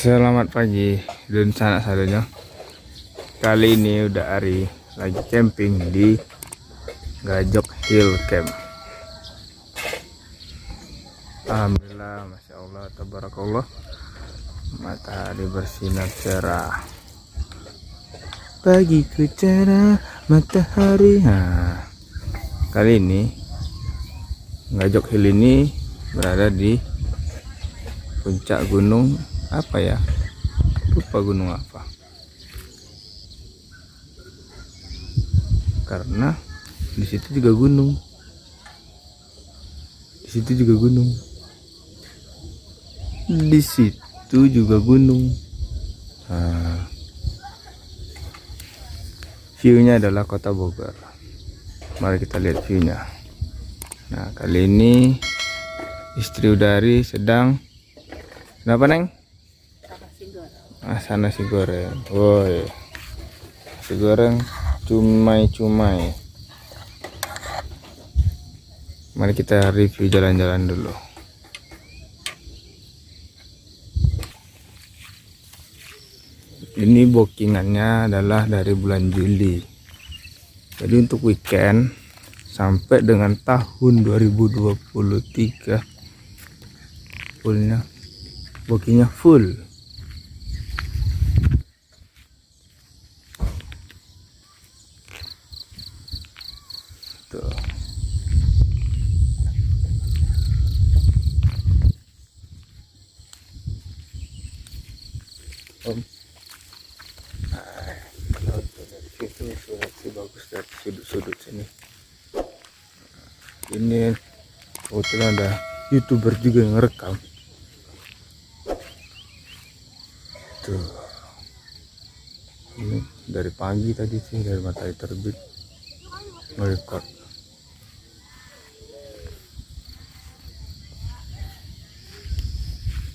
Selamat pagi dan sanak saudanya. Kali ini udah hari lagi camping di Gajok Hill Camp. Alhamdulillah, masya Allah, tabarakallah, matahari bersinar cerah. Pagiku cerah matahari. Nah, kali ini Gajok Hill ini berada di puncak gunung apa ya, lupa gunung apa, karena di situ juga gunung, di situ juga gunung, di situ juga gunung. Nah, view-nya adalah kota Bogor. Mari kita lihat view-nya. Nah, kali ini istri Udari sedang kenapa, Neng? Nasi goreng. Woi, nasi goreng cumai-cumai. Mari kita review jalan-jalan dulu. Ini bookingannya adalah dari bulan Juli. Jadi untuk weekend sampai dengan tahun 2023 fullnya, bookingnya full. Tuh. Om. Laut dari situ sih bagus, dari sudut-sudut sini. Ini kebetulan ada YouTuber juga yang ngerekam. Tuh. Ini dari pagi tadi sih, dari matahari terbit merekod.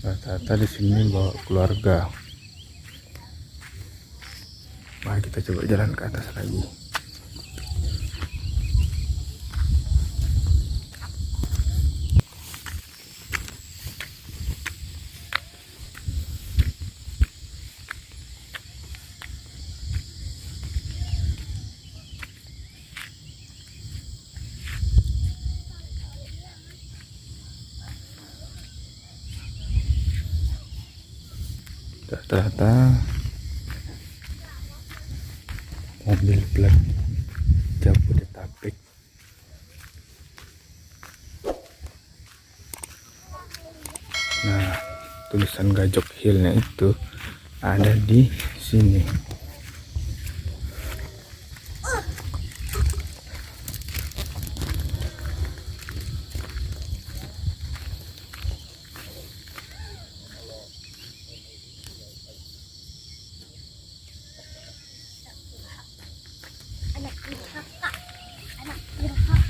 Rata-rata di sini bawa keluarga. Mari kita coba jalan ke atas lagi. Rata-rata mobil plat Jabodetabek. Nah, tulisan Gajok Hillnya itu ada di sini.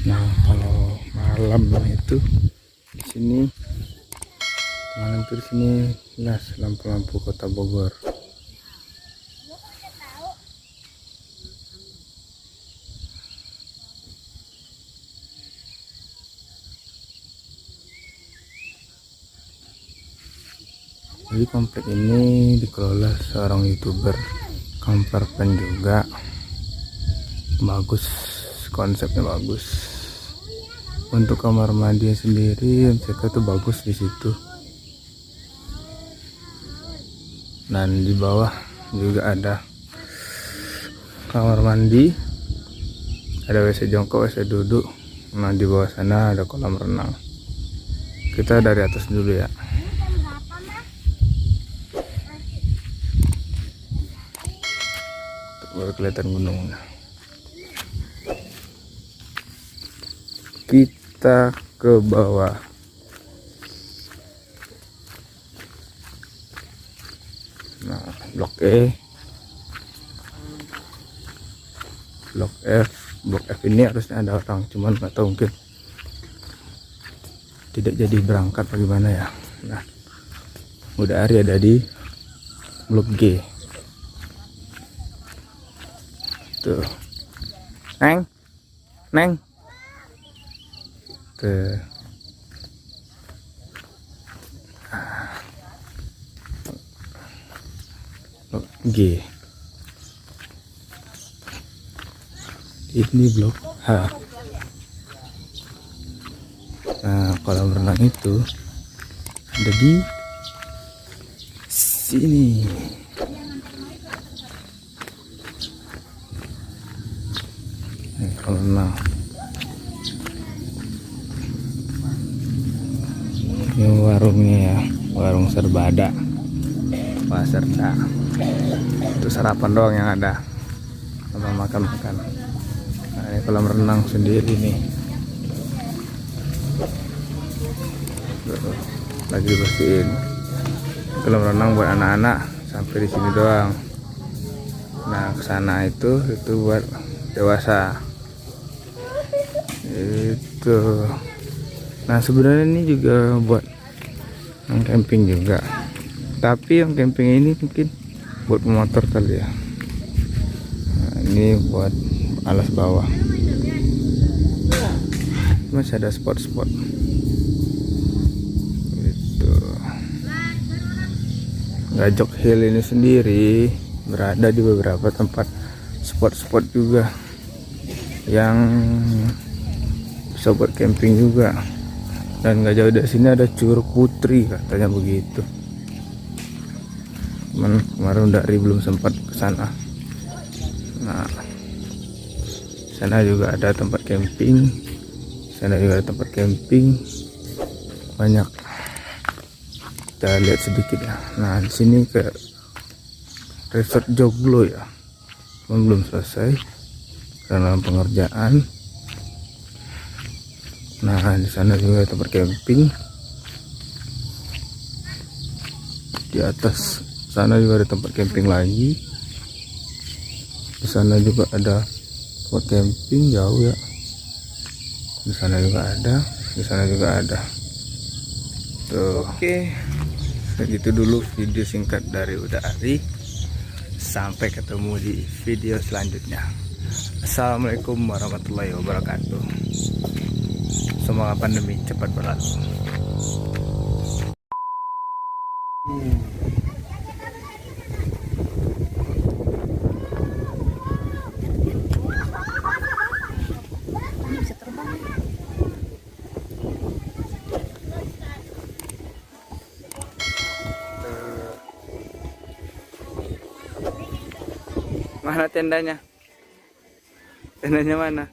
Nah, kalau malam itu di sini, malam itu di sini jelas lampu-lampu kota Bogor. Jadi komplek ini dikelola seorang YouTuber, kamperpen juga, bagus, konsepnya bagus. Untuk kamar mandi sendiri mereka tuh bagus di situ. Dan di bawah juga ada kamar mandi, ada WC jongkok, WC duduk. Nah, di bawah sana ada kolam renang. Kita dari atas dulu ya. Baru kelihatan gunungnya. Kita ke bawah. Nah, blok E, blok F. Blok F ini harusnya ada orang, cuman nggak tahu, mungkin tidak jadi berangkat bagaimana ya. Nah, udah hari ada di blok G. Tuh, Neng, Neng. Tuh. blok G. Ini blok H. Nah, kolam renang itu ada di sini. Kolam renang. Ini warungnya ya, warung Serbada, Pasar Da. Itu sarapan doang yang ada, sama makan-makan. Nah, ini kolam renang sendiri nih. Lagi dibersihin. Kolam renang buat anak-anak sampai di sini doang. Nah, kesana itu buat dewasa. Itu. Nah, sebenarnya ini juga buat yang camping juga. Tapi yang camping ini mungkin buat motor kali ya. Nah, ini buat alas bawah. Masih ada spot-spot. Itu. Gajok Hill ini sendiri berada di beberapa tempat spot-spot juga yang bisa buat camping juga. Dan nggak jauh dari sini ada Curug Putri, katanya begitu. Kemarin dari belum sempat ke sana. Nah, sana juga ada tempat camping. Sana juga ada tempat camping. Banyak. Kita lihat sedikit ya. Nah, di sini ke Resort Joglo ya. Belum selesai karena pengerjaan. Nah, di sana juga ada tempat camping. Di atas sana juga ada tempat camping lagi. Di sana juga ada tempat camping jauh ya. Di sana juga ada, di sana juga ada. Tuh. Oke, segitu dulu video singkat dari Udari. Sampai ketemu di video selanjutnya. Assalamualaikum warahmatullahi wabarakatuh. Semoga pandemi cepat berlalu. Mana tendanya? Tendanya mana?